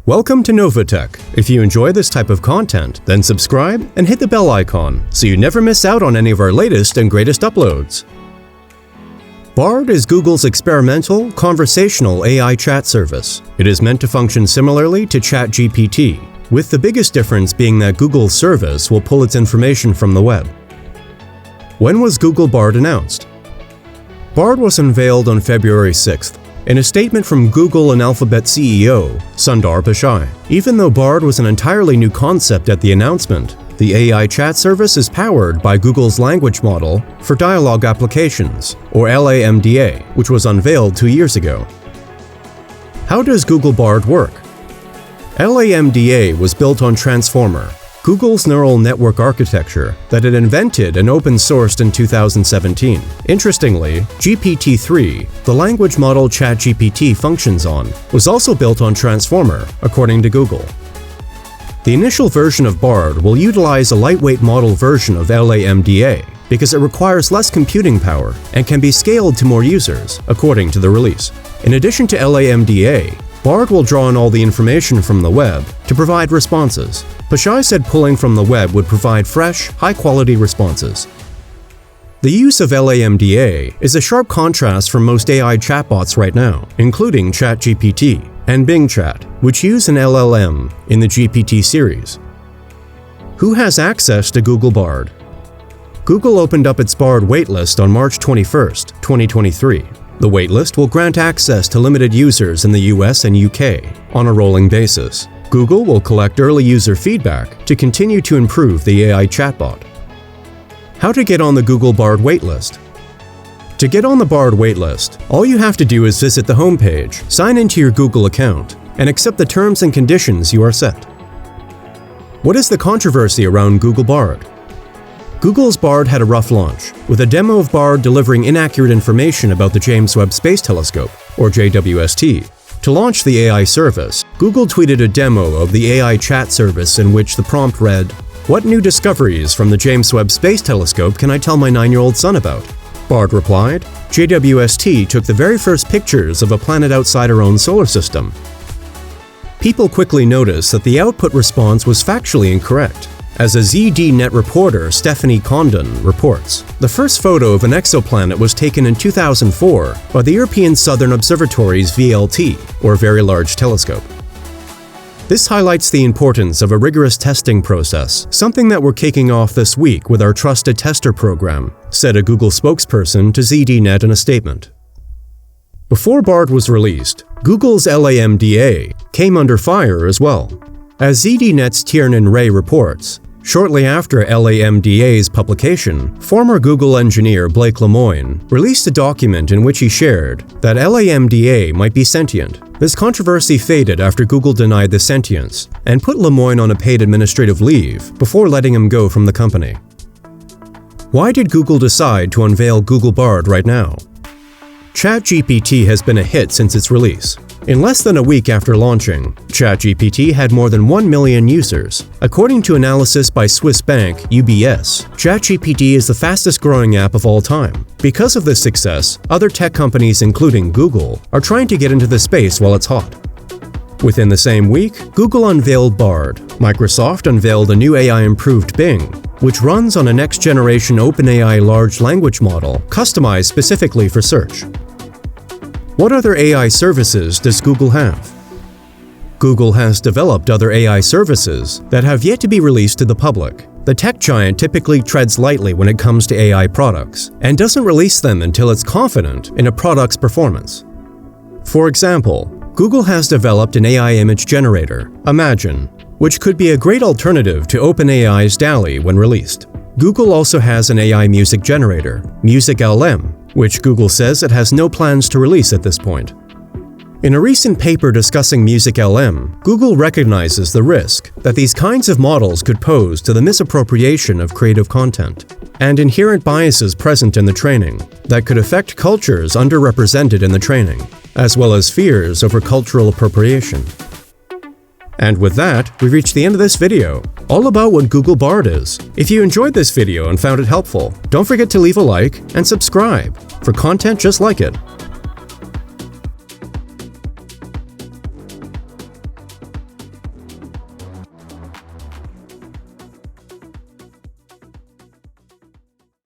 Welcome to Novatech. If you enjoy this type of content, then subscribe and hit the bell icon so you never miss out on any of our latest and greatest uploads. BARD is Google's experimental, conversational AI chat service. It is meant to function similarly to ChatGPT, with the biggest difference being that Google's service will pull its information from the web. When was Google BARD announced? BARD was unveiled on February 6th. In a statement from Google and Alphabet CEO, Sundar Pichai. Even though BARD was an entirely new concept at the announcement, the AI chat service is powered by Google's language model for dialogue applications, or LaMDA, which was unveiled 2 years ago. How does Google BARD work? LaMDA was built on Transformer, Google's neural network architecture that it invented and open-sourced in 2017. Interestingly, GPT-3, the language model ChatGPT functions on, was also built on Transformer, according to Google. The initial version of BARD will utilize a lightweight model version of LaMDA because it requires less computing power and can be scaled to more users, according to the release. In addition to LaMDA, BARD will draw in all the information from the web to provide responses. Pichai said pulling from the web would provide fresh, high-quality responses. The use of LaMDA is a sharp contrast from most AI chatbots right now, including ChatGPT and Bing Chat, which use an LLM in the GPT series. Who has access to Google BARD? Google opened up its BARD waitlist on March 21, 2023. The waitlist will grant access to limited users in the US and UK on a rolling basis. Google will collect early user feedback to continue to improve the AI chatbot. How to get on the Google BARD waitlist? To get on the BARD waitlist, all you have to do is visit the homepage, sign into your Google account, and accept the terms and conditions you are set. What is the controversy around Google BARD? Google's BARD had a rough launch, with a demo of BARD delivering inaccurate information about the James Webb Space Telescope, or JWST. To launch the AI service, Google tweeted a demo of the AI chat service in which the prompt read, "What new discoveries from the James Webb Space Telescope can I tell my 9-year-old son about?" BARD replied, "JWST took the very first pictures of a planet outside our own solar system." People quickly noticed that the output response was factually incorrect. As a ZDNet reporter, Stephanie Condon, reports, the first photo of an exoplanet was taken in 2004 by the European Southern Observatory's VLT, or Very Large Telescope. This highlights the importance of a rigorous testing process, something that we're kicking off this week with our Trusted Tester program, said a Google spokesperson to ZDNet in a statement. Before BARD was released, Google's LaMDA came under fire as well. As ZDNet's Tiernan Ray reports, shortly after LaMDA's publication, former Google engineer Blake Lemoine released a document in which he shared that LaMDA might be sentient. This controversy faded after Google denied the sentience and put Lemoine on a paid administrative leave before letting him go from the company. Why did Google decide to unveil Google BARD right now? ChatGPT has been a hit since its release. In less than a week after launching, ChatGPT had more than 1 million users. According to analysis by Swiss bank UBS, ChatGPT is the fastest-growing app of all time. Because of this success, other tech companies including Google are trying to get into the space while it's hot. Within the same week, Google unveiled BARD. Microsoft unveiled a new AI-improved Bing, which runs on a next-generation OpenAI large language model customized specifically for search. What other AI services does Google have? Google has developed other AI services that have yet to be released to the public. The tech giant typically treads lightly when it comes to AI products and doesn't release them until it's confident in a product's performance. For example, Google has developed an AI image generator, Imagen, which could be a great alternative to OpenAI's DALL-E when released. Google also has an AI music generator, MusicLM, which Google says it has no plans to release at this point. In a recent paper discussing MusicLM, Google recognizes the risk that these kinds of models could pose to the misappropriation of creative content and inherent biases present in the training that could affect cultures underrepresented in the training, as well as fears over cultural appropriation. And with that, we've reached the end of this video, all about what Google BARD is. If you enjoyed this video and found it helpful, don't forget to leave a like and subscribe for content just like it.